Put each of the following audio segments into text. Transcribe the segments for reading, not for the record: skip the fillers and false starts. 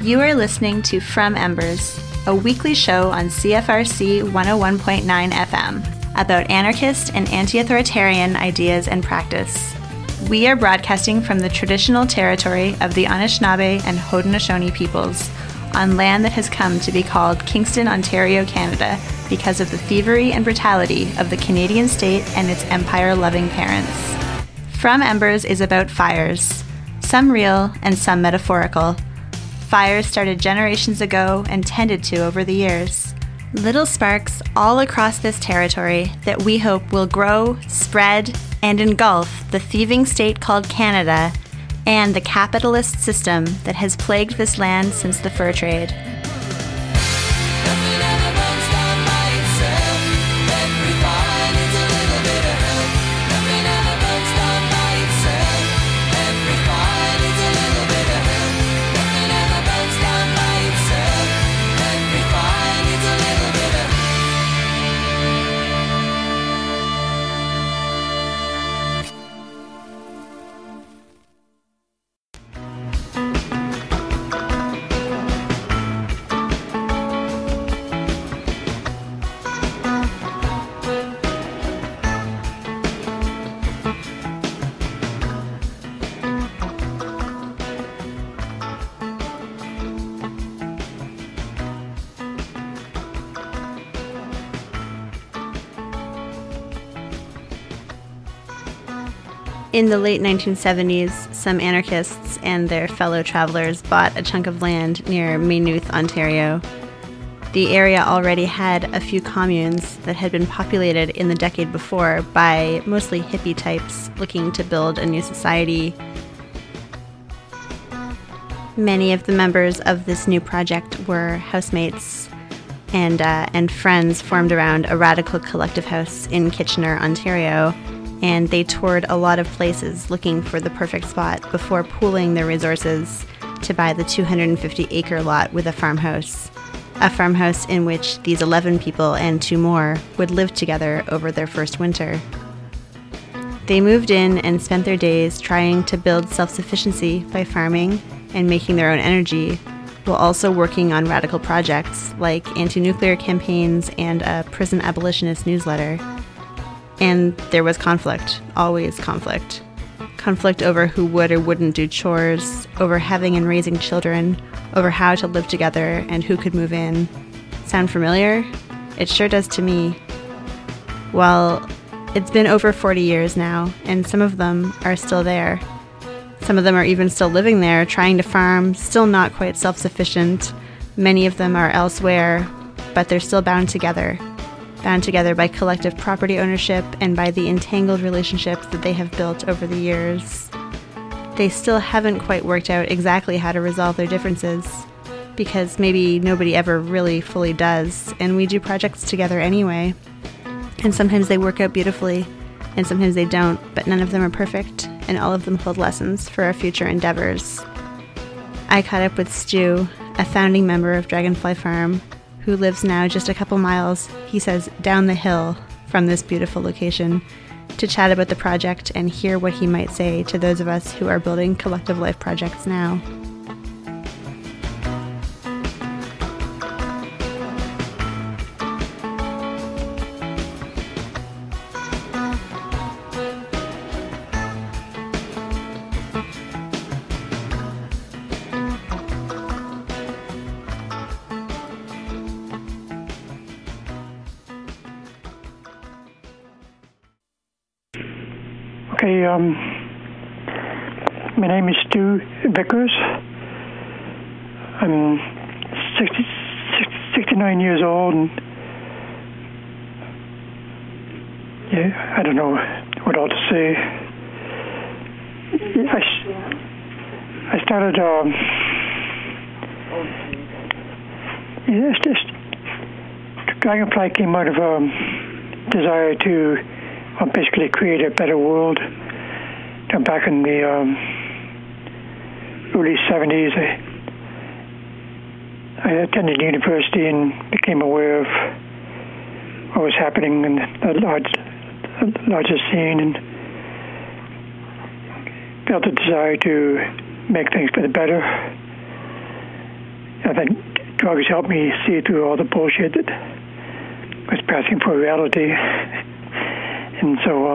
You are listening to From Embers, a weekly show on CFRC 101.9 FM about anarchist and anti-authoritarian ideas and practice. We are broadcasting from the traditional territory of the Anishinaabe and Haudenosaunee peoples on land that has come to be called Kingston, Ontario, Canada, because of the thievery and brutality of the Canadian state and its empire-loving parents. From Embers is about fires, some real and some metaphorical. Fires started generations ago and tended to over the years. Little sparks all across this territory that we hope will grow, spread, and engulf the thieving state called Canada and the capitalist system that has plagued this land since the fur trade. In the late 1970s, some anarchists and their fellow travelers bought a chunk of land near Maynooth, Ontario. The area already had a few communes that had been populated in the decade before by mostly hippie types looking to build a new society. Many of the members of this new project were housemates and friends formed around a radical collective house in Kitchener, Ontario. And they toured a lot of places looking for the perfect spot before pooling their resources to buy the 250-acre lot with a farmhouse in which these 11 people and 2 more would live together over their first winter. They moved in and spent their days trying to build self-sufficiency by farming and making their own energy, while also working on radical projects like anti-nuclear campaigns and a prison abolitionist newsletter. And there was conflict, always conflict. Conflict over who would or wouldn't do chores, over having and raising children, over how to live together and who could move in. Sound familiar? It sure does to me. Well, it's been over 40 years now, and some of them are still there. Some of them are even still living there, trying to farm, still not quite self-sufficient. Many of them are elsewhere, but they're still bound together by collective property ownership and by the entangled relationships that they have built over the years. They still haven't quite worked out exactly how to resolve their differences, because maybe nobody ever really fully does, and we do projects together anyway. And sometimes they work out beautifully, and sometimes they don't, but none of them are perfect, and all of them hold lessons for our future endeavors. I caught up with Stu, a founding member of Dragonfly Farm, who lives now just a couple miles, he says, down the hill from this beautiful location, to chat about the project and hear what he might say to those of us who are building collective life projects now. Okay, my name is Stu Vickers. I'm 69 years old, and yeah, I don't know what else to say. I started, Dragonfly came out of a desire to basically create a better world. Back in the early 70s, I attended university and became aware of what was happening in the larger scene, and felt a desire to make things for the better. I think drugs helped me see through all the bullshit that was passing for reality. And so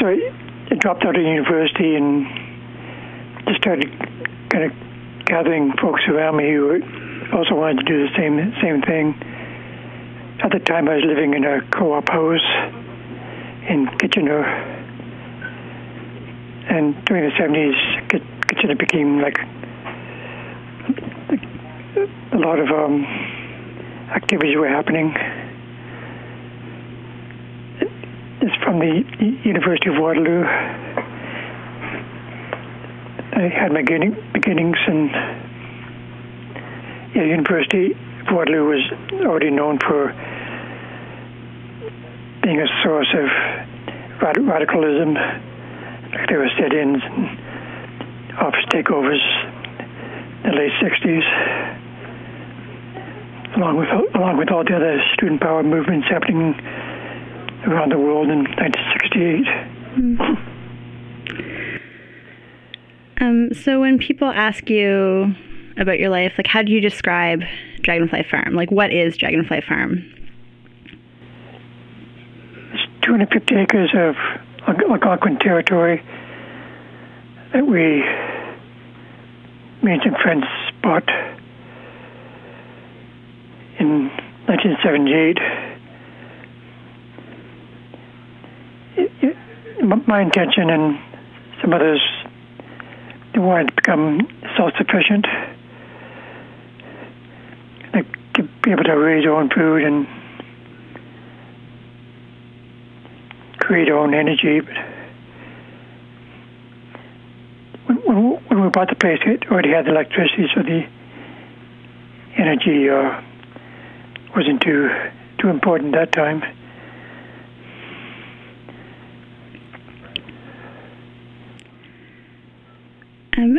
I dropped out of university and just started kind of gathering folks around me who also wanted to do the same thing. At the time, I was living in a co-op house in Kitchener, and during the 70s, Kitchener became like a lot of activities were happening. It's from the University of Waterloo. I had my beginnings in the University of Waterloo was already known for being a source of radicalism. Like there were sit-ins and office takeovers in the late 60s, along with all the other student power movements happening around the world in 1968. So when people ask you about your life, like, how do you describe Dragonfly Farm? Like, what is Dragonfly Farm? It's 250 acres of Algonquin territory that we, me and some friends, bought in 1978. My intention and some others, they wanted to become self-sufficient, like to be able to raise our own food and create our own energy. But when we bought the place, it already had the electricity, so the energy wasn't too important that time.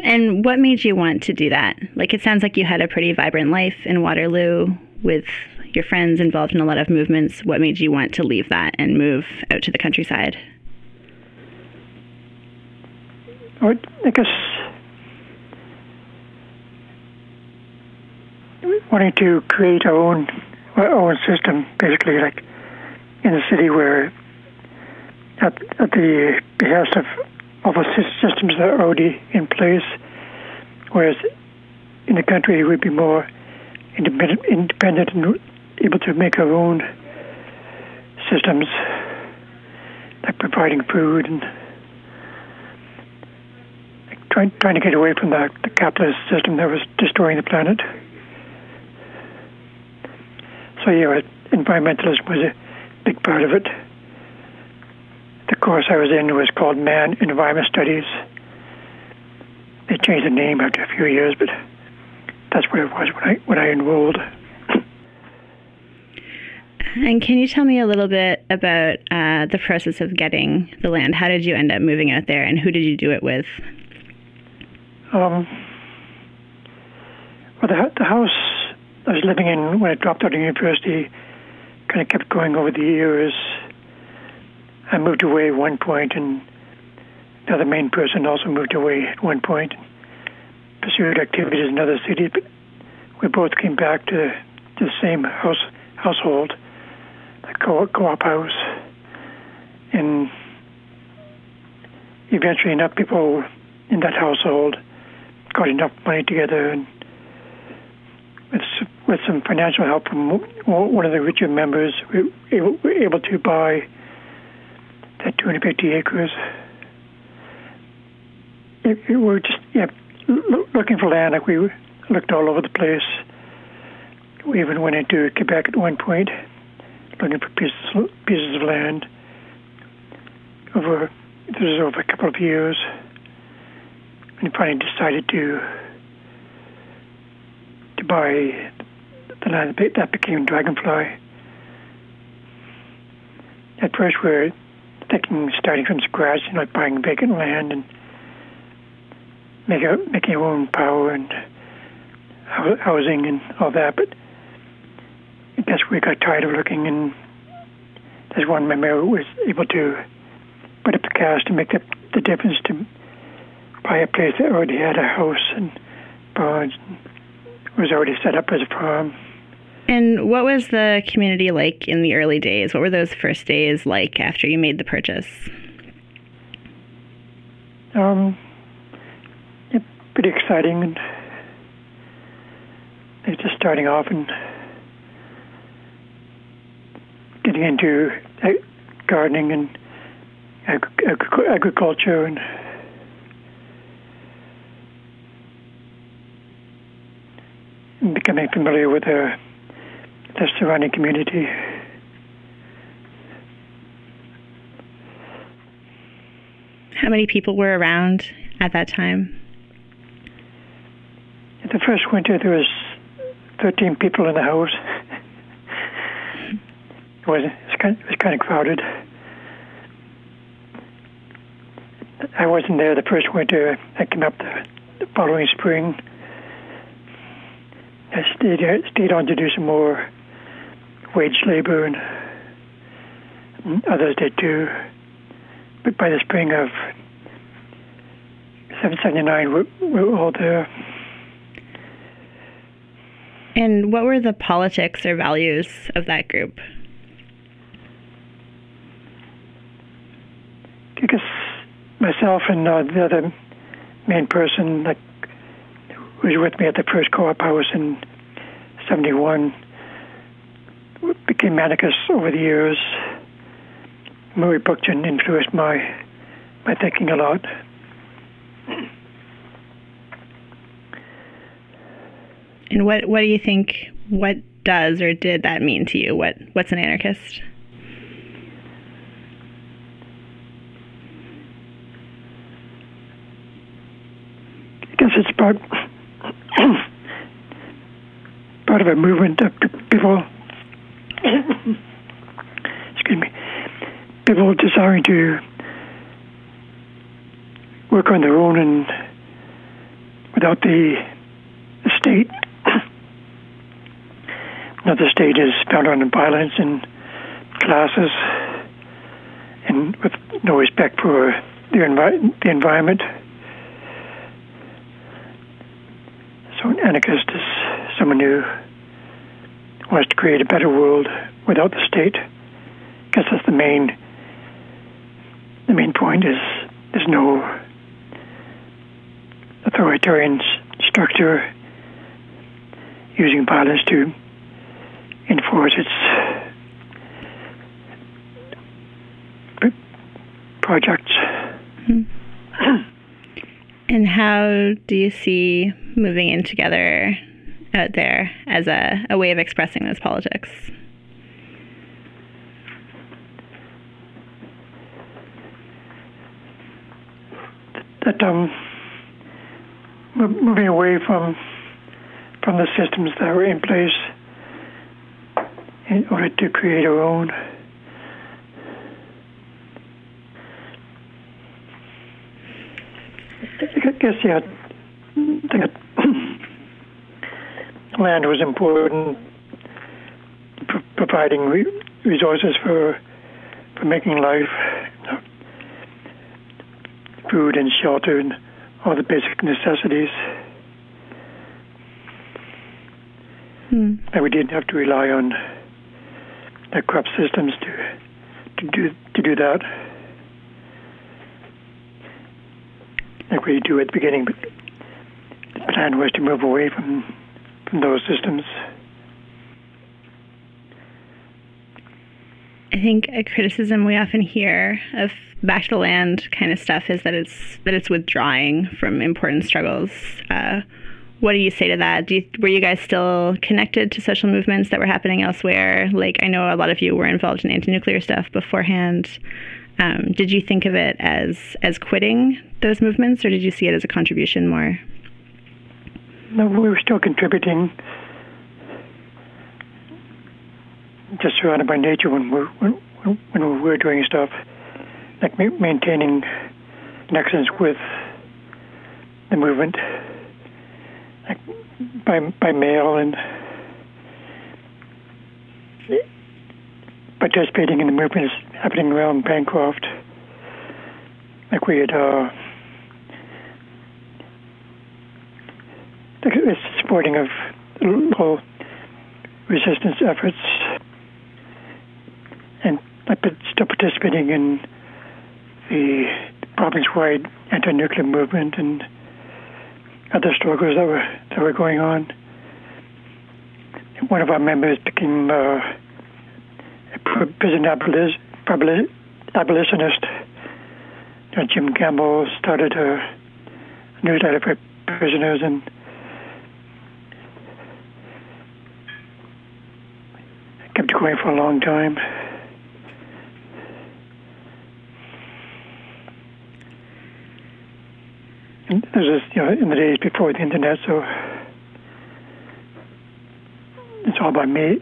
And what made you want to do that? Like, it sounds like you had a pretty vibrant life in Waterloo with your friends involved in a lot of movements. What made you want to leave that and move out to the countryside? I guess wanting to create our own system, basically, like in a city where, at the behest of all the systems that are already in place, whereas in the country we'd be more independent and able to make our own systems, like providing food and like trying to get away from the capitalist system that was destroying the planet. So yeah, environmentalism was a big part of it. The course I was in was called Man Environment Studies. They changed the name after a few years, but that's what it was when I enrolled. And can you tell me a little bit about the process of getting the land? How did you end up moving out there, and who did you do it with? Well, the house I was living in when I dropped out of university kind of kept going over the years. I moved away at one point, and the other main person also moved away at one point and pursued activities in other cities, but we both came back to the same household, the co-op house. And eventually enough people in that household got enough money together, and with some financial help from one of the richer members, we were able to buy that 250 acres. We were just looking for land. Like we looked all over the place. We even went into Quebec at one point, looking for pieces of land. This was over a couple of years, and finally decided to buy the land that became Dragonfly. At first, we were thinking starting from scratch, buying vacant land and making our own power and housing and all that. But I guess we got tired of looking, and there's one member who was able to put up the cash to make the difference to buy a place that already had a house and barns. It was already set up as a farm. And what was the community like in the early days? What were those first days like after you made the purchase? Pretty exciting. And they're just starting off and getting into gardening and agriculture and becoming familiar with the surrounding community. How many people were around at that time? The first winter, there was 13 people in the house. It was kind of crowded. I wasn't there the first winter. I came up the following spring. I stayed on to do some more wage labor, and others did too. But by the spring of 779, we were all there. And what were the politics or values of that group? I guess myself and the other main person, who was with me at the first co-op house in 71, became anarchists over the years. Murray Bookchin influenced my thinking a lot. And what do you think, what does or did that mean to you? What's an anarchist? I guess it's part of a movement of people, excuse me, people desiring to work on their own and without the state. Now, the state is founded on violence and classes, and with no respect for the environment. So, an anarchist is someone who wants to create a better world without the state. I guess that's the main point. Is there's no authoritarian structure using violence to enforce its projects. And how do you see moving in together out there as a way of expressing those politics? That moving away from the systems that were in place in order to create our own. I guess, yeah, that land was important, providing resources for making life, food and shelter and all the basic necessities. And we didn't have to rely on the crop systems to do that, like we do at the beginning. But the plan was to move away from those systems. I think a criticism we often hear of back to the land kind of stuff is that it's withdrawing from important struggles. What do you say to that? Were you guys still connected to social movements that were happening elsewhere? Like, I know a lot of you were involved in anti-nuclear stuff beforehand. Did you think of it as quitting those movements, or did you see it as a contribution more? No, we were still contributing, just surrounded by nature when we were doing stuff, like maintaining connections with the movement, like by mail and participating in the movements happening around Bancroft. Like we had it's supporting of local resistance efforts, and still participating in the province-wide anti-nuclear movement and other struggles that were going on. One of our members became a prison abolitionist. Jim Campbell started a newsletter for prisoners, and kept going for a long time. And this is, in the days before the internet, so it's all by mail.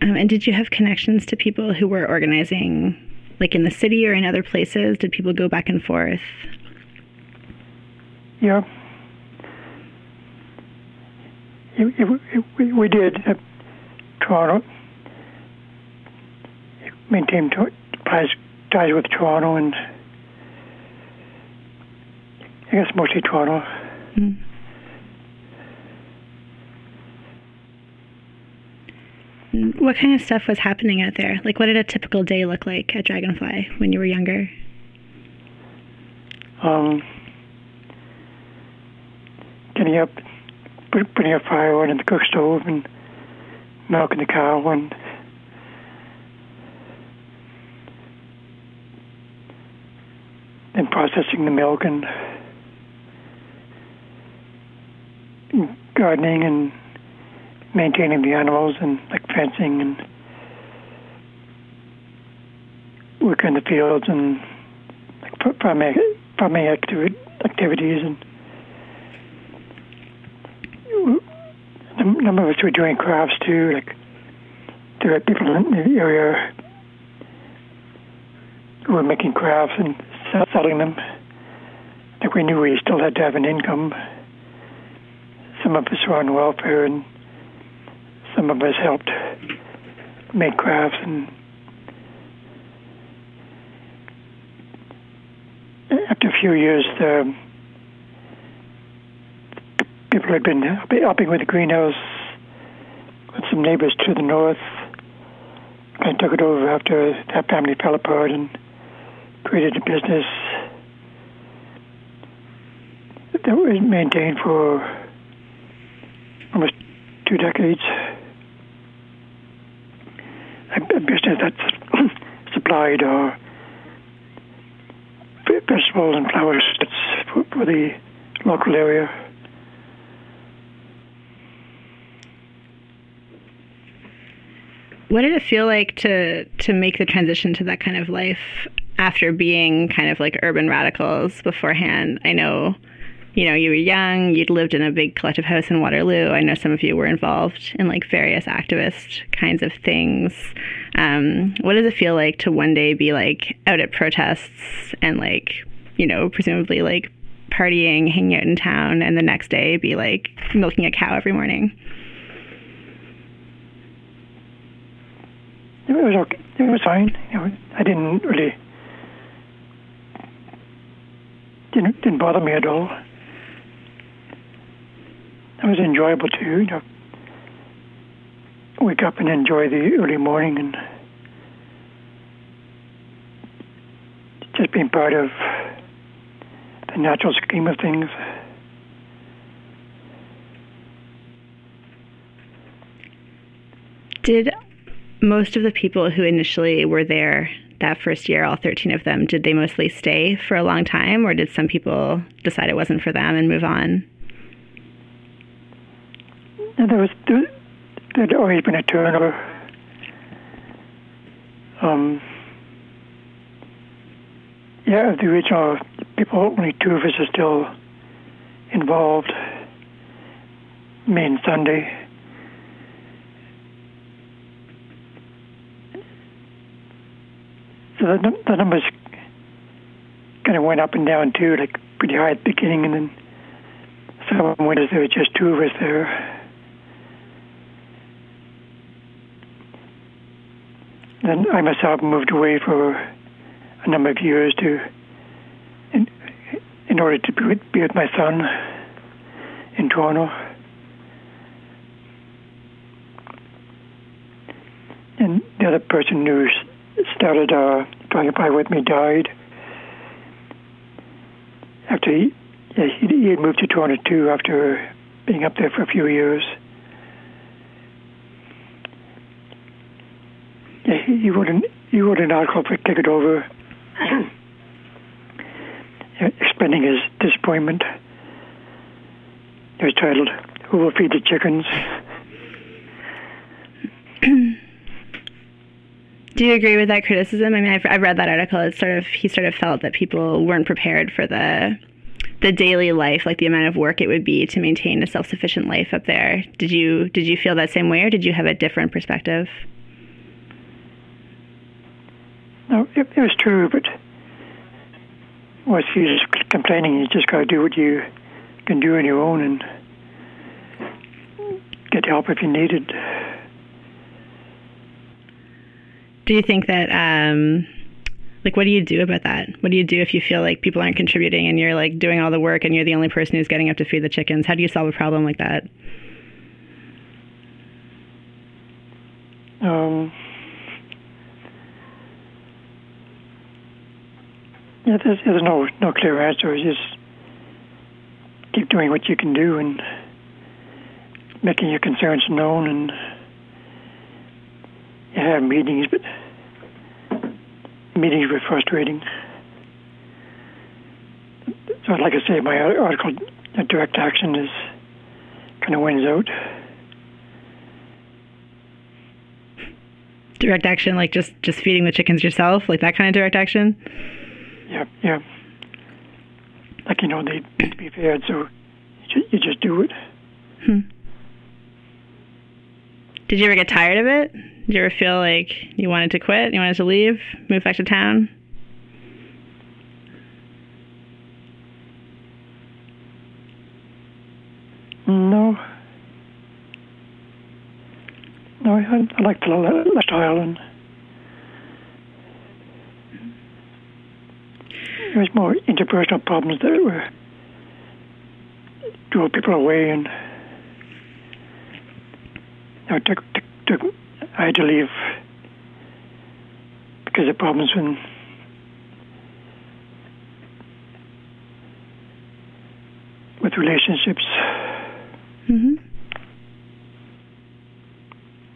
And did you have connections to people who were organizing, like in the city or in other places? Did people go back and forth? Yeah. We did. Toronto. Maintained ties with Toronto, and I guess mostly Toronto. Mm. What kind of stuff was happening out there? Like, what did a typical day look like at Dragonfly when you were younger? Getting up, putting a fire on in the cook stove, and milking the cow, and then processing the milk, and gardening, and maintaining the animals, and like fencing, and working in the fields, and like farming activities, and a number of us were doing crafts too. Like there were people in the area who were making crafts and selling them. Like we knew we still had to have an income. Some of us were on welfare, and some of us helped make crafts. And after a few years, the people who had been helping with the greenhouse with some neighbors to the north and took it over after that family fell apart and created a business that was maintained for almost 2 decades. A business that supplied vegetables and flowers for the local area. What did it feel like to make the transition to that kind of life after being kind of like urban radicals beforehand? I know, you were young, you'd lived in a big collective house in Waterloo. I know some of you were involved in like various activist kinds of things. What does it feel like to one day be like out at protests and like, presumably like partying, hanging out in town, and the next day be like milking a cow every morning? It was okay. It was fine. I didn't really didn't bother me at all. It was enjoyable too. Wake up and enjoy the early morning and just being part of the natural scheme of things. Did most of the people who initially were there that first year, all 13 of them, did they mostly stay for a long time, or did some people decide it wasn't for them and move on? And there'd always been a turnover. Of the original people, only 2 of us are still involved. Me and Sunday. So the numbers kind of went up and down too, like pretty high at the beginning, and then some winters there were just 2 of us there. Then I myself moved away for a number of years to in order to be with my son in Toronto. And the other person who started Dragonfly with me died after he had moved to Toronto too after being up there for a few years. Yeah, he wrote an article for Kick It Over explaining his disappointment. It was titled, "Who Will Feed the Chickens?" Do you agree with that criticism? I mean, I've read that article. He sort of felt that people weren't prepared for the daily life, like the amount of work it would be to maintain a self-sufficient life up there. Did you feel that same way, or did you have a different perspective? No, it was true, but if you're just complaining, you just got to do what you can do on your own and get help if you need it. Do you think that, what do you do about that? What do you do if you feel like people aren't contributing and you're like doing all the work and you're the only person who's getting up to feed the chickens? How do you solve a problem like that? Yeah, there's no clear answer. Just keep doing what you can do and making your concerns known, and you have meetings, but meetings were frustrating. So like I say, my article, direct action, is kind of wins out. Direct action, like just feeding the chickens yourself, like that kind of direct action? Yeah. Like, they need to be fed, so you just do it. Did you ever get tired of it? Did you ever feel like you wanted to quit? You wanted to leave? Move back to town? No, I like the lifestyle, and there was more interpersonal problems that drove people away, and I had to leave because of problems with relationships. Mm-hmm.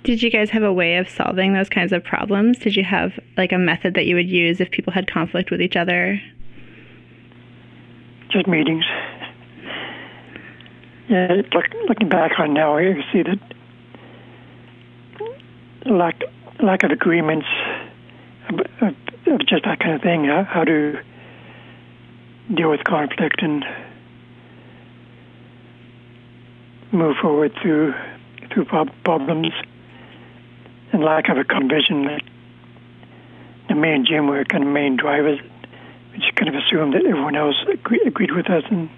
Did you guys have a way of solving those kinds of problems? Did you have like a method that you would use if people had conflict with each other? Just meetings. Yeah, looking back on now, you can see that lack of agreements of just that kind of thing, how to deal with conflict and move forward through problems, and lack of a common vision. Like me and Jim were kind of main drivers. We just kind of assumed that everyone else agreed with us and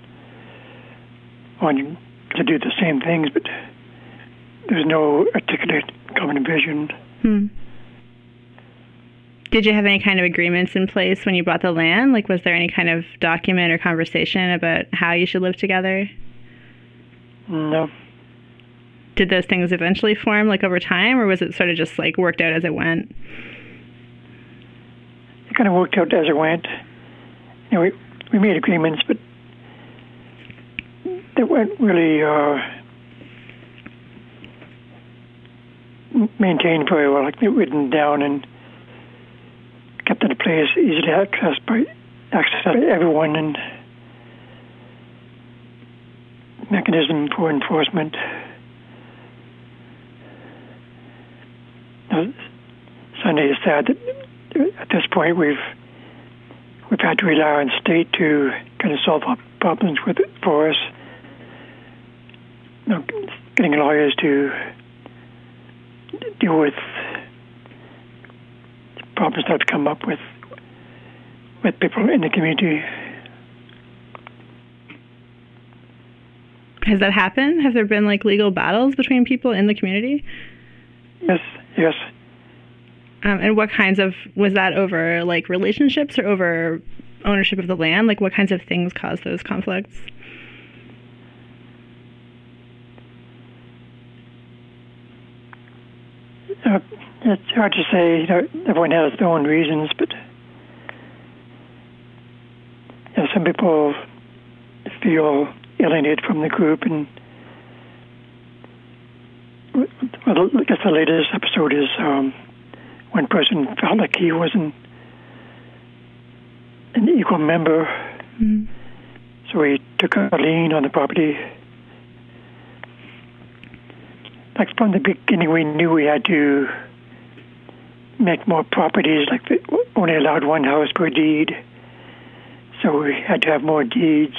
wanted to do the same things, but there's no articulate common vision. Did you have any kind of agreements in place when you bought the land? Like, was there any kind of document or conversation about how you should live together? No. Did those things eventually form, like, over time, or was it sort of just, like, worked out as it went? It kind of worked out as it went. We made agreements, but they weren't really maintained very well. Like, they were written down and kept in a place easy to access by everyone, and mechanism for enforcement. Sunday is sad that at this point we've had to rely on state to kind of solve problems for us. Getting lawyers to deal with problems that have come up with people in the community. Has that happened? Have there been like legal battles between people in the community? Yes. And what kinds of, was that over like relationships or over ownership of the land? Like, what kinds of things cause those conflicts? It's hard to say. Everyone has their own reasons, but some people feel alienated from the group, and I guess the latest episode is one person felt like he wasn't an equal member, so he took a lien on the property. Like from the beginning, we knew we had to make more properties. Like only allowed one house per deed, so we had to have more deeds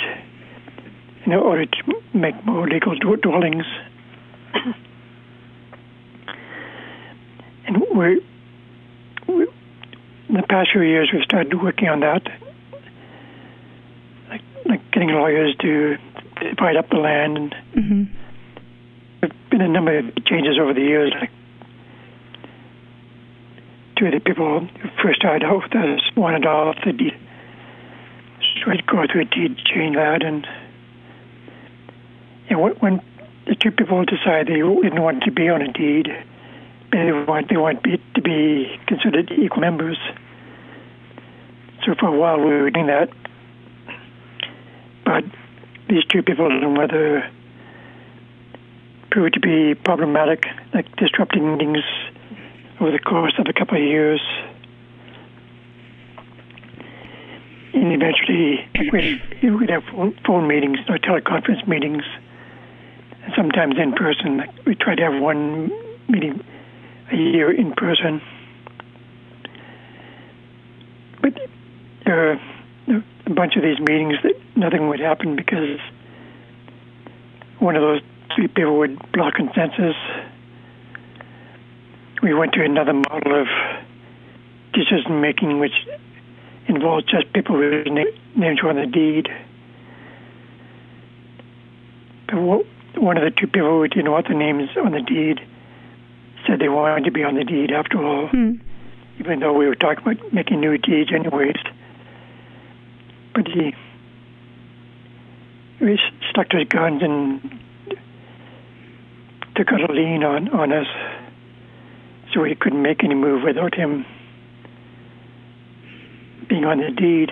in order to make more legal dwellings. And in the past few years, we've started working on that, like getting lawyers to divide up the land. And there's been a number of changes over the years. Like two of the people who first started out with us wanted off the deed, so we'd go through a deed change that, and when the two people decided they didn't want to be on a deed, they want to be considered equal members. So for a while we were doing that, but these two people, whether proved to be problematic, like disrupting meetings over the course of a couple of years. And eventually we'd have phone meetings or teleconference meetings, and sometimes in person. Like we try to have one meeting a year in person. But there are a bunch of these meetings that nothing would happen because one of those three people would block consensus. We went to another model of decision making, which involved just people whose names were on the deed. But one of the two people who didn't want the names on the deed said they wanted to be on the deed after all, even though we were talking about making new deeds anyways. But he stuck to his guns and took out a lien on us, so we couldn't make any move without him being on the deed.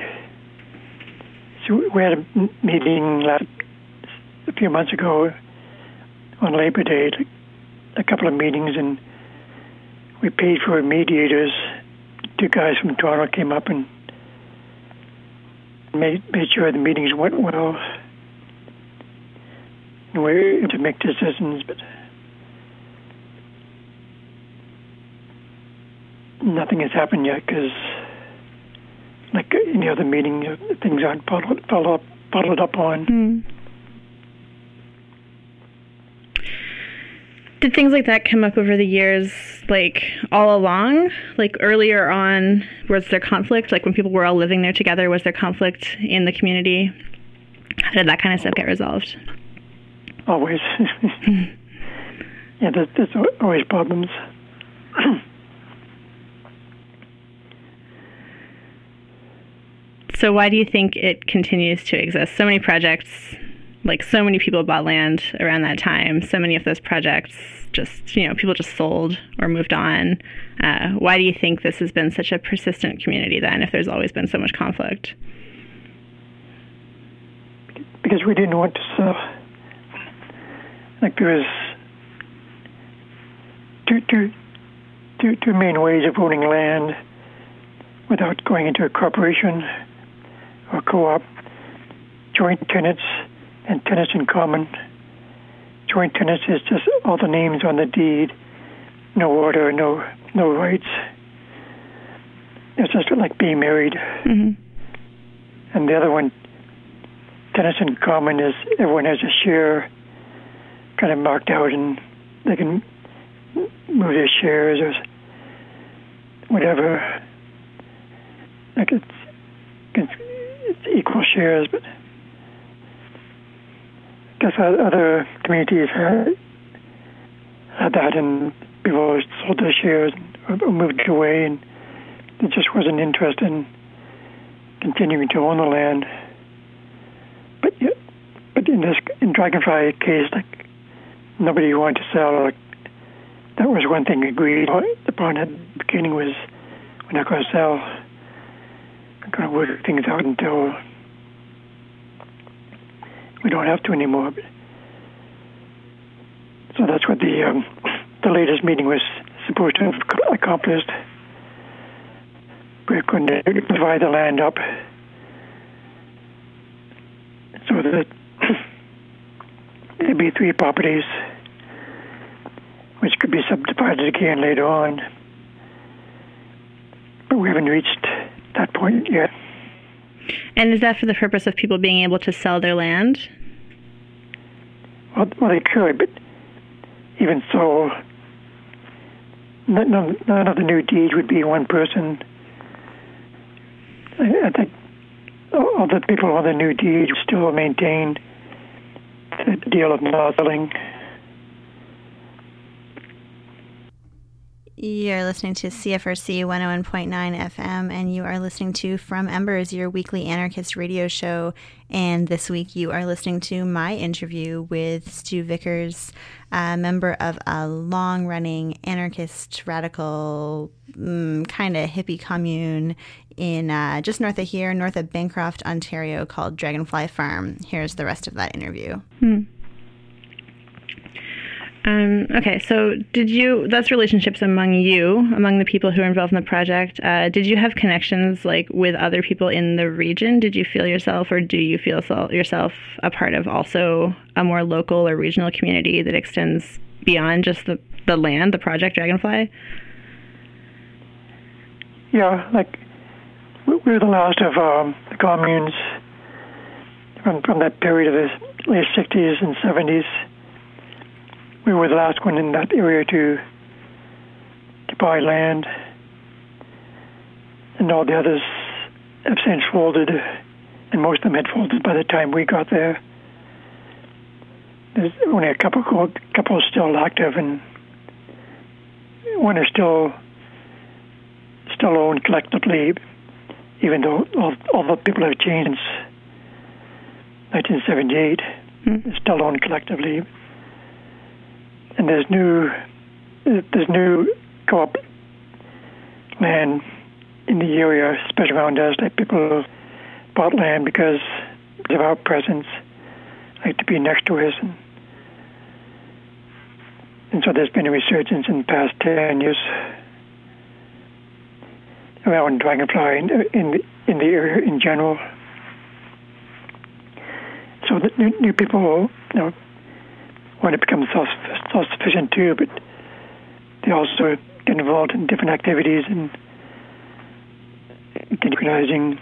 So we had a meeting a few months ago on Labor Day, a couple of meetings, and we paid for mediators. Two guys from Toronto came up and made sure the meetings went well. And we were able to make decisions, but nothing has happened yet because, like any other meeting, things aren't followed up on. Did things like that come up over the years, like all along? Like earlier on, was there conflict? Like when people were all living there together, was there conflict in the community? How did that kind of stuff get resolved? Always. Yeah, there's always problems. So why do you think it continues to exist? So many projects, like so many people bought land around that time. So many of those projects just, people just sold or moved on. Why do you think this has been such a persistent community then, if there's always been so much conflict? Because we didn't want to sell. Like there was two main ways of owning land without going into a corporation or co-op: joint tenants and tenants in common. Joint tenants is just all the names on the deed, no order, no rights. It's just like being married. And the other one, tenants in common, is everyone has a share kind of marked out, and they can move their shares or whatever. Like it's equal shares, but I guess other communities had that, and people sold their shares or moved away, and there just wasn't interest in continuing to own the land. But in Dragonfly case, like, nobody wanted to sell. Like, that was one thing agreed upon at the beginning, was we're not going to sell. We're going to work things out until we don't have to anymore. So that's what the latest meeting was supposed to have accomplished. We're going to divide the land up so that there'd be 3 properties, which could be subdivided again later on. But we haven't reached that point yet. And is that for the purpose of people being able to sell their land? Well, they could, but even so, none of the new deed would be one person. I think all the people on the new deed still maintain the deal of not selling. You're listening to CFRC 101.9 FM, and you are listening to From Embers, your weekly anarchist radio show. And this week you are listening to my interview with Stu Vickers, a member of a long-running anarchist, radical, kind of hippie commune in just north of here, north of Bancroft, Ontario, called Dragonfly Farm. Here's the rest of that interview. Okay, so that's relationships among the people who are involved in the project. Did you have connections, like, with other people in the region? Did you feel yourself, or do you feel yourself a part of also a more local or regional community that extends beyond just the land, the project Dragonfly? Yeah, like, we're the last of the communes from that period of the late 60s and 70s. We were the last one in that area to buy land, and all the others have since folded, and most of them had folded by the time we got there. There's only a couple still active, and one is still owned collectively, even though all the people have changed since 1978. It's still owned collectively. And there's new co-op land in the area, especially around us. Like, people bought land because of our presence, like to be next to us, and so there's been a resurgence in the past 10 years around Dragonfly in the area in general. So the new people, want to become self-sufficient too, but they also get involved in different activities and organizing.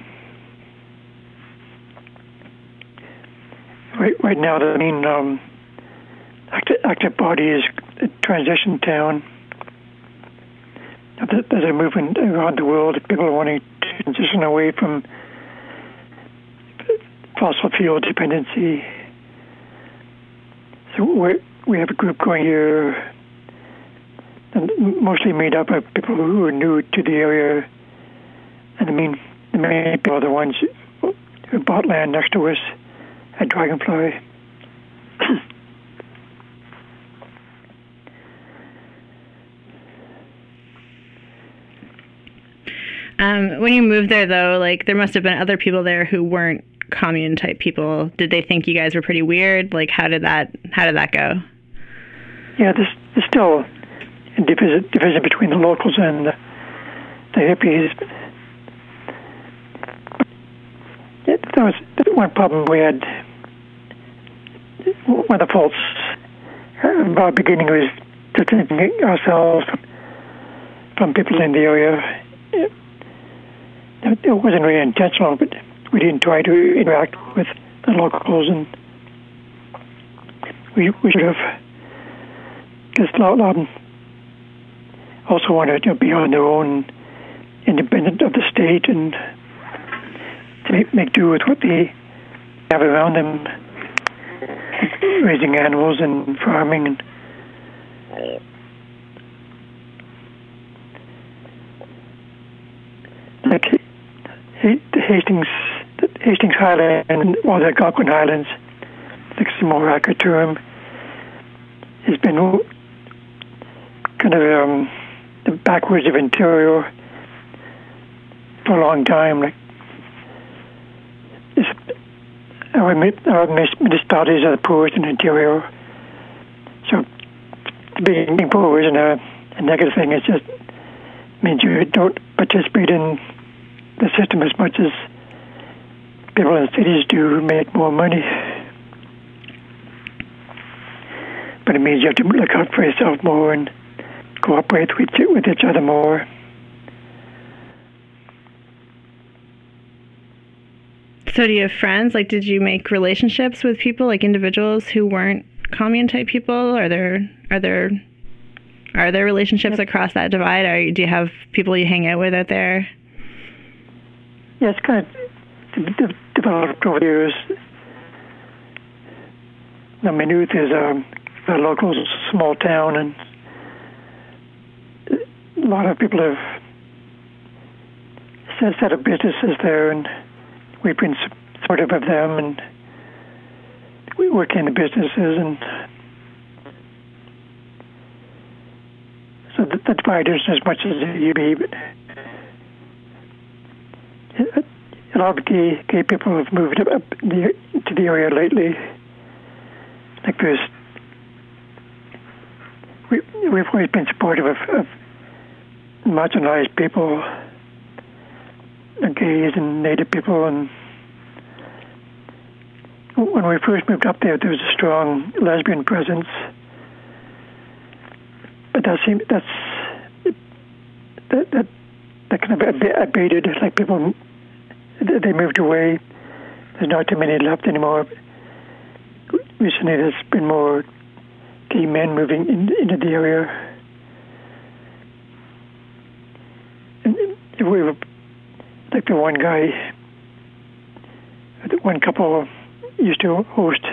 Right now, the main active body is a transition town. There's a movement around the world. People are wanting to transition away from fossil fuel dependency. So we have a group going here, and mostly made up of people who are new to the area, and the main people are the ones who bought land next to us at Dragonfly. When you moved there, though, like, there must have been other people there who weren't commune type people. Did they think you guys were pretty weird? Like, how did that go? Yeah, there's still a division between the locals and the hippies. There was one problem we had. One of the faults about the beginning was distancing ourselves from people in the area. It wasn't really intentional, but we didn't try to interact with the locals, and we should have. Because a lot of them also wanted to be on their own, independent of the state, and to make do with what they have around them, raising animals and farming. And like, the Hastings Highland, or the Algonquin Highlands, I think it's a more accurate term, has been kind of the backwoods of Ontario for a long time. Like, our municipalities are the poorest in Ontario, so being poor isn't a negative thing. It just means you don't participate in the system as much as people in cities do who make more money. But it means you have to look out for yourself more and cooperate with each other more. So do you have friends? Like, did you make relationships with people, like individuals who weren't commune type people? Are there relationships across that divide? Do you have people you hang out with out there? Yeah, it's kind of developed over the years. Now, Maynooth is a local small town, and a lot of people have set up businesses there, and we've been supportive of them, and we work in the businesses, and so the divide isn't as much as it used to be, but a lot of gay people have moved up to the area lately. Like we've always been supportive of marginalized people, gays and Native people, and when we first moved up there was a strong lesbian presence, but that kind of abated. Like people, they moved away. There's not too many left anymore. Recently, there's been more gay men moving into the area. And we were, like the one couple used to host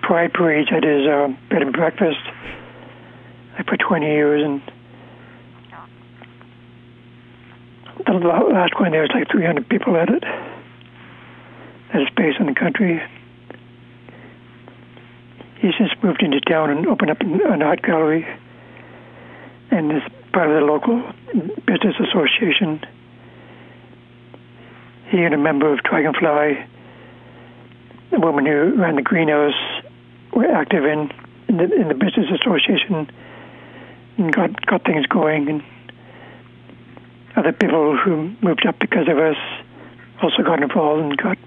pride parades at his bed and breakfast for 20 years, and the last one there was like 300 people at it. At a space in the country. He's since moved into town and opened up an art gallery, and is part of the local business association. He and a member of Dragonfly, the woman who ran the greenhouse, were active in the business association and got things going. And other people who moved up because of us also got involved and got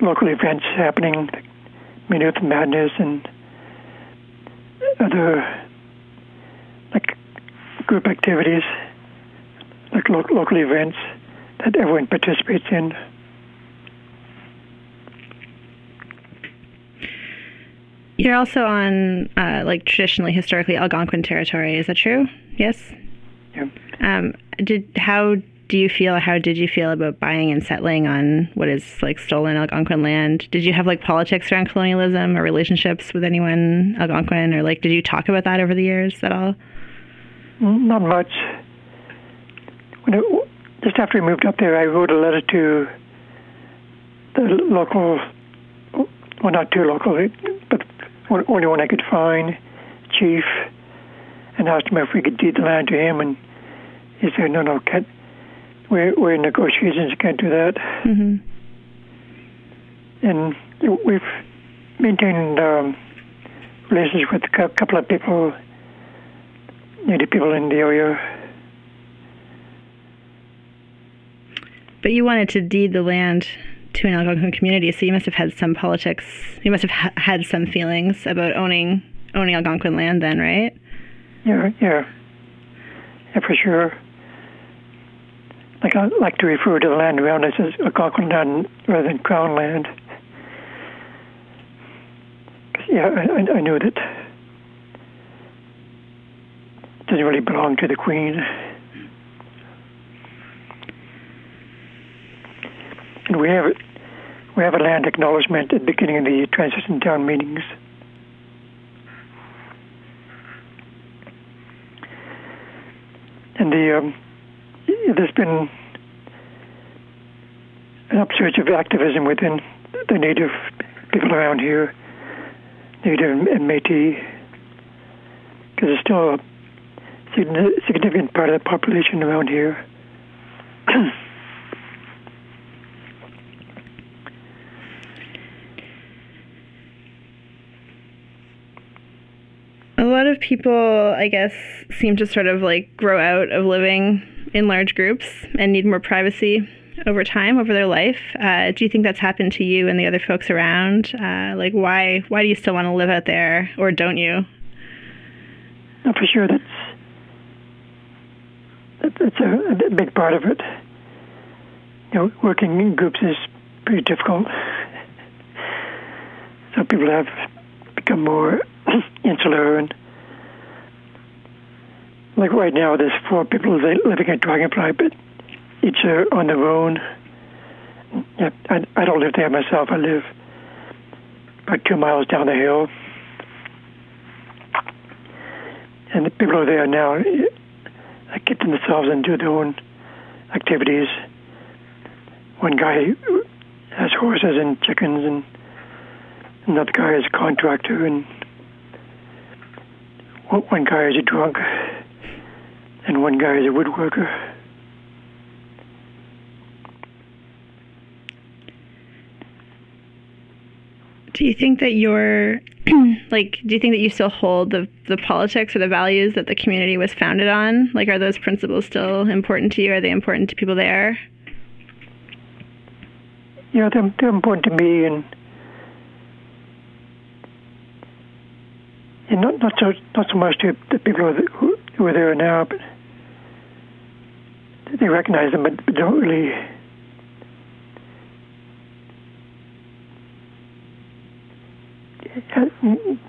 local events happening, like Maynooth Madness and other like group activities, like local events that everyone participates in. You're also on, like, traditionally, historically Algonquin territory. Is that true? Yes? Yeah. How did you feel about buying and settling on what is, like, stolen Algonquin land? Did you have, like, politics around colonialism or relationships with anyone Algonquin? Or, like, did you talk about that over the years at all? Not much. Just after we moved up there, I wrote a letter to the local, well, not too local, but only one I could find, chief, and asked him if we could deed the land to him, and he said, no, can't. We're in negotiations, can't do that. Mm-hmm. And we've maintained relations with a couple of people, Native people in the area. But you wanted to deed the land to an Algonquin community, so you must have had some politics. You must have had some feelings about owning Algonquin land then, right? Yeah, for sure. Like I like to refer to the land around us as Algonquin land rather than Crown land. Yeah, I knew that it doesn't really belong to the Queen. And we have a land acknowledgement at the beginning of the transition town meetings. And there's been an upsurge of activism within the native people around here, Native and Métis, because there's still a significant part of the population around here. A lot of people, I guess, seem to sort of like grow out of living in large groups and need more privacy over time, over their life. Do you think that's happened to you and the other folks around? Like, why do you still want to live out there, or don't you? No, for sure, that's a big part of it. You know, working in groups is pretty difficult. So people have become more insular, and like right now there's 4 people living at Dragonfly, but each are on their own. Yeah, I don't live there myself. I live about 2 miles down the hill, and the people are there now. They get themselves and do their own activities. One guy has horses and chickens, and another guy is a contractor, and one guy is a drunk, and one guy is a woodworker. Do you think that you're, like, do you think that you still hold the politics or the values that the community was founded on? Like, are those principles still important to you? Are they important to people there? Yeah, they're important to me, and not so much to the people who are there now, but they recognize them, but don't really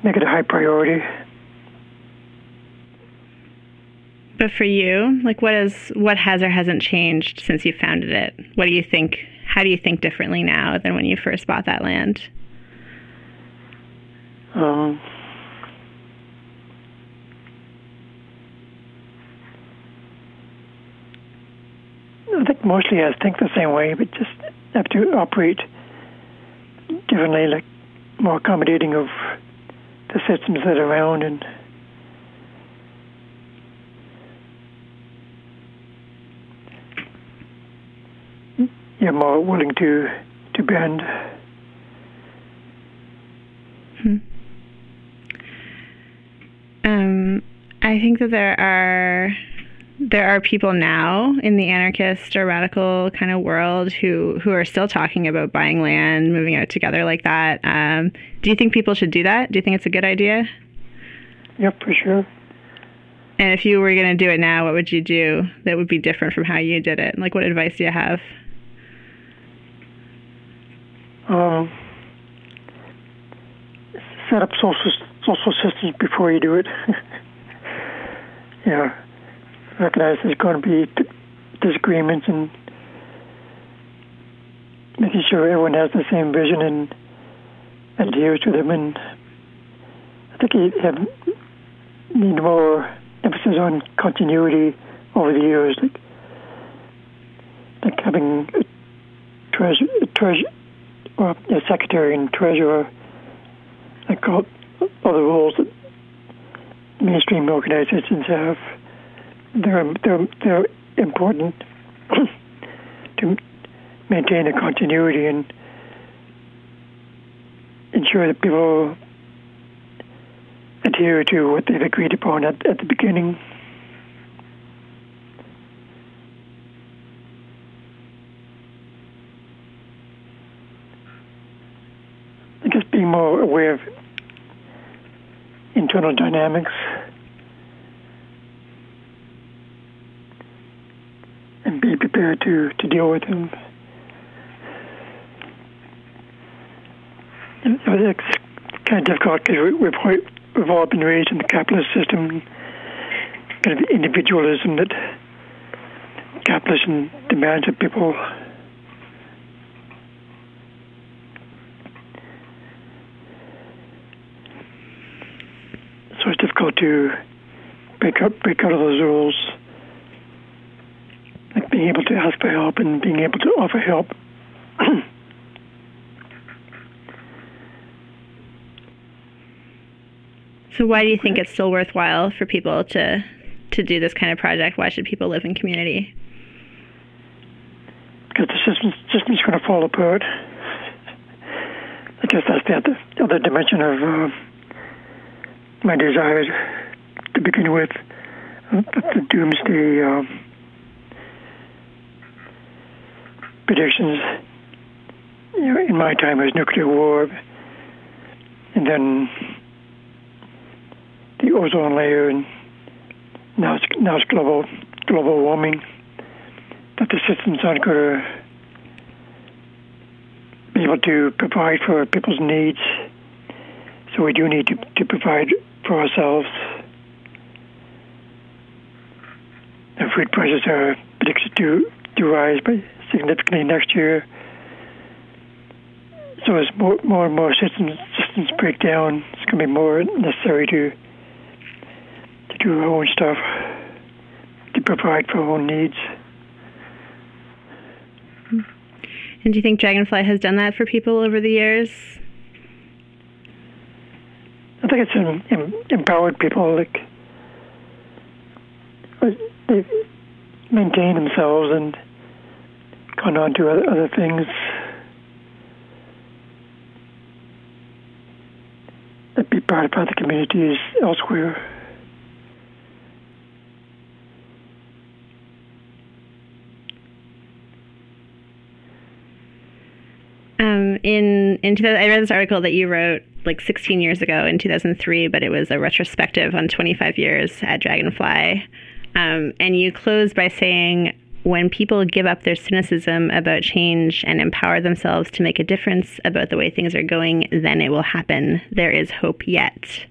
make it a high priority. But for you, like, what has or hasn't changed since you founded it? What do you think? How do you think differently now than when you first bought that land? I think mostly I think the same way, but just have to operate differently, like more accommodating of the systems that are around, and you're more willing to bend. I think that there are people now in the anarchist or radical kind of world who are still talking about buying land, moving out together like that. Do you think people should do that? Do you think it's a good idea? Yep, for sure. And if you were going to do it now, what would you do that would be different from how you did it? Like, what advice do you have? Set up social systems before you do it. Yeah, recognize there's going to be disagreements, and making sure everyone has the same vision and adheres to them. And I think you need more emphasis on continuity over the years, like having a secretary and treasurer, like all the roles that mainstream organizations have. They're important to maintain a continuity and ensure that people adhere to what they've agreed upon at the beginning. And just being more aware of internal dynamics and be prepared to deal with them. And it's kind of difficult because we've all been raised in the capitalist system, kind of individualism that capitalism demands of people. So it's difficult to break out of those rules, like being able to ask for help and being able to offer help So why do you think it's still worthwhile for people to do this kind of project? Why should people live in community? Because the system's going to fall apart. I guess that's the other dimension of my desire to begin with. The doomsday predictions. In my time, it was nuclear war, and then the ozone layer, and now it's global warming. That the systems aren't going to be able to provide for people's needs, so we do need to provide for ourselves. The food prices are predicted to rise by significantly next year. So as more and more systems break down, it's going to be more necessary to do our own stuff, to provide for our own needs. And do you think Dragonfly has done that for people over the years? I think it's empowered people. Like, they've maintained themselves and gone on to other things that be part of the communities elsewhere. I read this article that you wrote like 16 years ago in 2003, but it was a retrospective on 25 years at Dragonfly. And you closed by saying, when people give up their cynicism about change and empower themselves to make a difference about the way things are going, then it will happen. There is hope yet.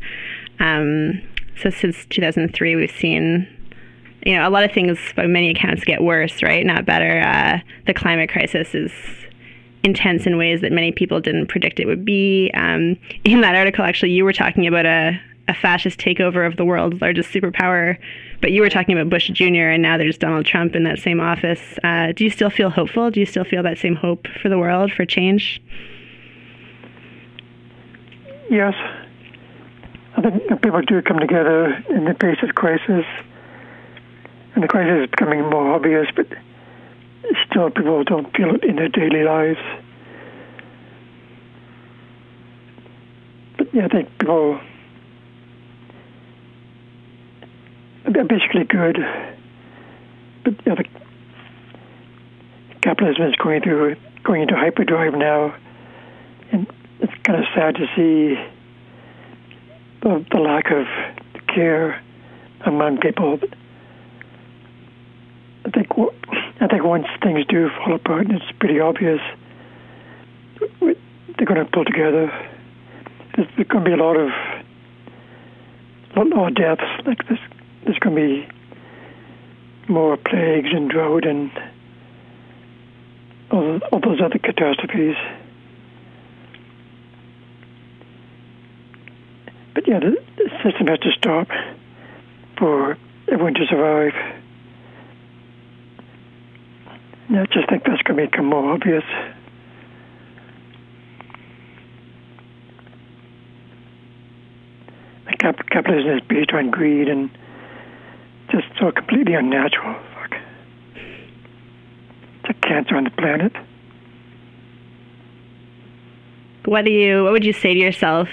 So since 2003, we've seen, a lot of things by many accounts get worse, right? Not better. The climate crisis is intense in ways that many people didn't predict it would be. In that article, actually, you were talking about a fascist takeover of the world's largest superpower, but you were talking about Bush Jr., and now there's Donald Trump in that same office. Do you still feel hopeful? Do you still feel that same hope for the world, for change? Yes. I think people do come together in the face of crisis, and the crisis is becoming more obvious, but still people don't feel it in their daily lives. But yeah, I think people are basically good, but the capitalism is going into hyperdrive now, and it's kind of sad to see the lack of care among people. But I think once things do fall apart, and it's pretty obvious, they're going to pull together. There's going to be a lot of deaths. Like there's going to be more plagues and drought and all those other catastrophes. But yeah, the system has to stop for everyone to survive. I just think that's going to become more obvious. Capitalism is based on greed and just so completely unnatural. It's a cancer on the planet. What would you say to yourself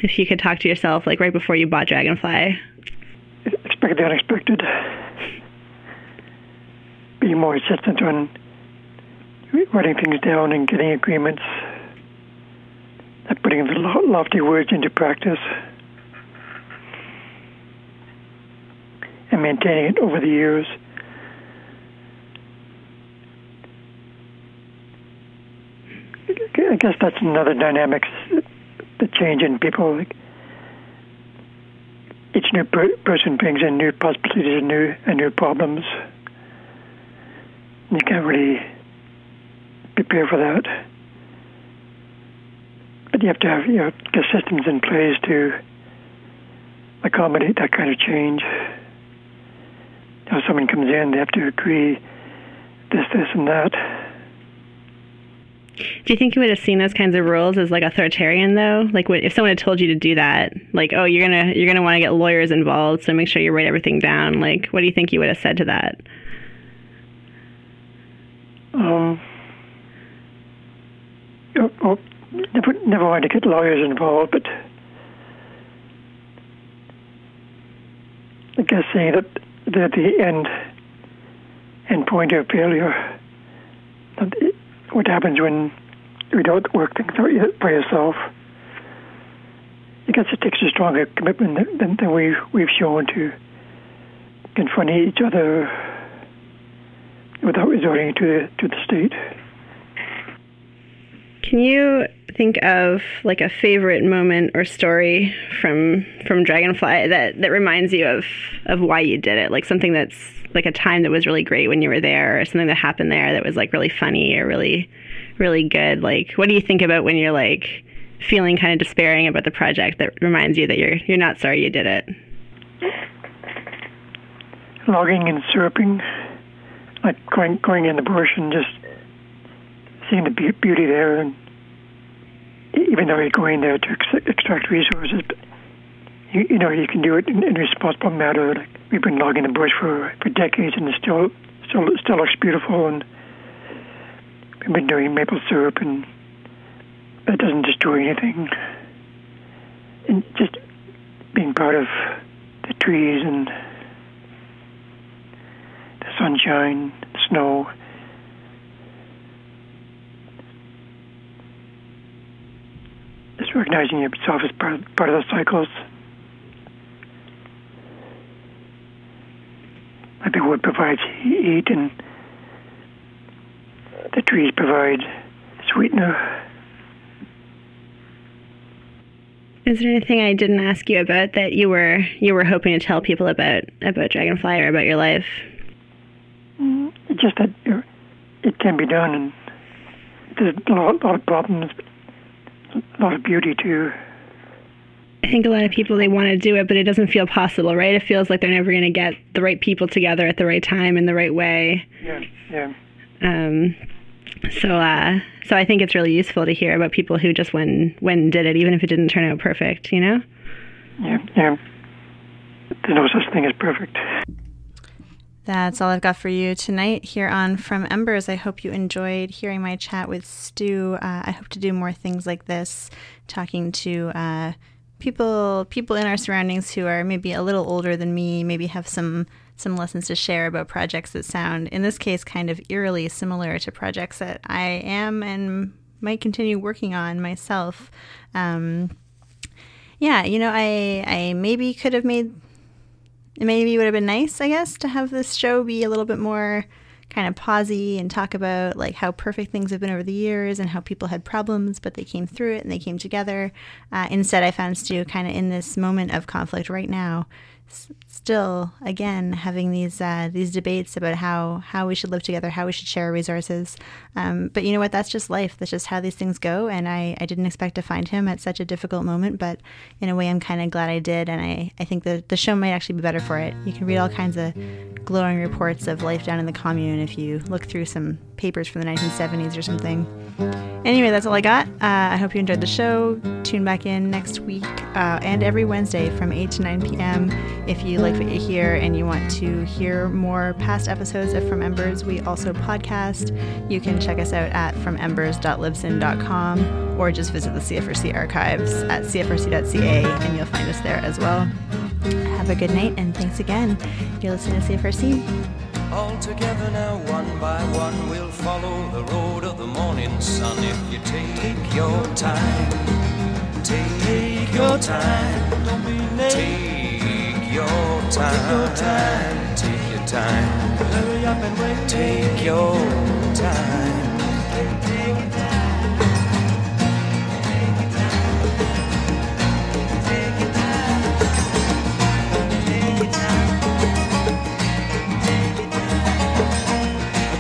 if you could talk to yourself, like right before you bought Dragonfly? Expect the unexpected. Be more insistent on writing things down and getting agreements, and putting the lofty words into practice, and maintaining it over the years. I guess that's another dynamic, the change in people. Like each new person brings in new possibilities and new problems. You can't really prepare for that. But you have to have get systems in place to accommodate that kind of change. If someone comes in, they have to agree this, and that. Do you think you would have seen those kinds of rules as like authoritarian though? Like if someone had told you to do that, like, oh, you're gonna want to get lawyers involved, so make sure you write everything down. Like, what do you think you would have said to that? Never want to get lawyers involved, but I guess saying that the end point of failure, what happens when you don't work things out by yourself. I guess it takes a stronger commitment than we've shown to confronting each other without resorting to the state. Can you think of like a favorite moment or story from Dragonfly that reminds you of why you did it? Like something that's like a time that was really great when you were there, or something that happened there that was like really funny or really, really good. Like, what do you think about when you're like feeling kind of despairing about the project that reminds you that you're not sorry you did it? Logging and syruping, like going in the bush and just seeing the beauty there, and even though you're going there to extract resources, but you can do it in a responsible manner. Like we've been logging the bush for decades, and it still looks beautiful. And we've been doing maple syrup, and that doesn't destroy anything. And just being part of the trees and the sunshine, the snow. Just recognizing yourself as part of the cycles. Like the wood provides heat, and the trees provide sweetener. Is there anything I didn't ask you about that you were hoping to tell people about Dragonfly or about your life? It's just that it can be done, and there's a lot of problems, but a lot of beauty too. I think a lot of people, they want to do it, but it doesn't feel possible, right? It feels like they're never going to get the right people together at the right time in the right way. Yeah. So I think it's really useful to hear about people who just went and did it, even if it didn't turn out perfect, you know? Yeah. There's no such thing as perfect. That's all I've got for you tonight here on From Embers. I hope you enjoyed hearing my chat with Stu. I hope to do more things like this, talking to people in our surroundings who are maybe a little older than me, maybe have some lessons to share about projects that sound, in this case, kind of eerily similar to projects that I am and might continue working on myself. I maybe could have made... Maybe it would have been nice, I guess, to have this show be a little bit more kind of pausey and talk about like how perfect things have been over the years and how people had problems, but they came through it and they came together. Instead, I found Stu kind of in this moment of conflict right now, still, again, having these debates about how we should live together, how we should share our resources. But you know what? That's just life. That's just how these things go. And I didn't expect to find him at such a difficult moment, but in a way, I'm kind of glad I did. And I think the show might actually be better for it. You can read all kinds of glowing reports of life down in the commune if you look through some papers from the 1970s or something. Anyway, that's all I got. I hope you enjoyed the show. Tune back in next week and every Wednesday from 8 to 9 p.m. If you like what you hear and you want to hear more past episodes of From Embers, we also podcast. You can check us out at fromembers.libsyn.com or just visit the CFRC archives at cfrc.ca and you'll find us there as well. Have a good night and thanks again. You're listening to CFRC. All together now, one by one, we'll follow the road of the morning sun. If you take your time, take your time, don't be late. Take your time, take your time, hurry up and wait. Take your time.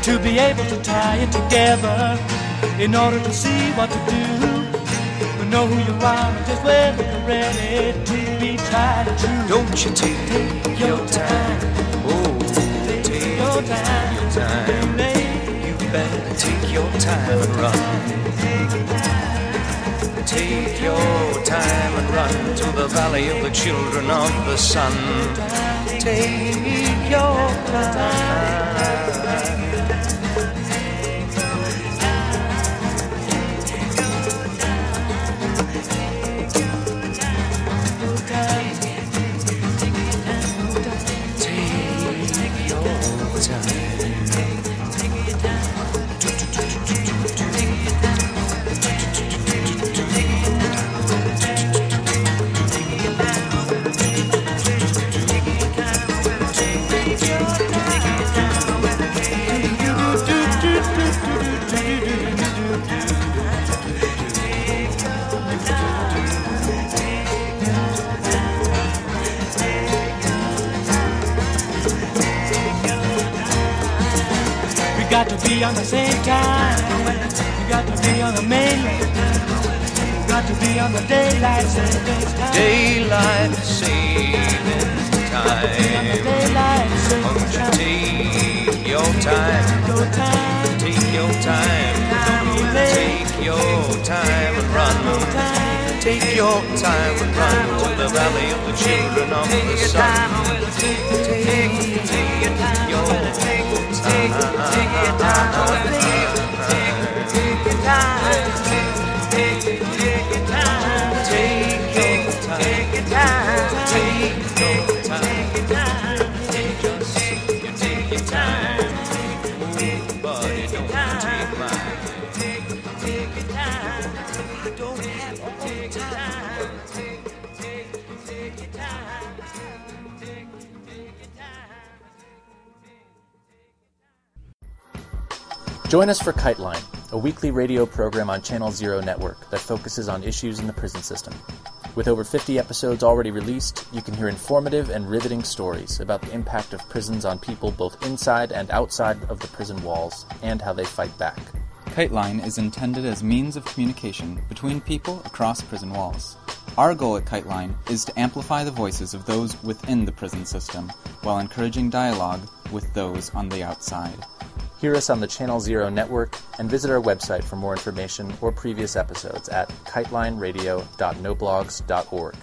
To be able to tie it together in order to see what to do. We know who you are and just when you're ready to be tried and true. Don't you take your time, oh, take your time, you better take your your time and run. Take your time and run to the valley of the children of the sun. Take your time. Got to be on the same time. You got to be on the mainland. You got to be on the daylight saving time. Daylight saving time. Won't you take your time? Take your time. Take your time and run. Take your time and run to the valley of the children of the sun. Take your time. Take your time. Take your time. Take your time. Take your time. Take your time. Take your time. Buddy, don't take mine. Take your time. I don't have all the time. Take your time. Take your time. Join us for Kite Line, a weekly radio program on Channel Zero Network that focuses on issues in the prison system. With over 50 episodes already released, you can hear informative and riveting stories about the impact of prisons on people both inside and outside of the prison walls, and how they fight back. Kite Line is intended as means of communication between people across prison walls. Our goal at Kite Line is to amplify the voices of those within the prison system while encouraging dialogue with those on the outside. Hear us on the Channel Zero Network and visit our website for more information or previous episodes at kitelineradio.noblogs.org.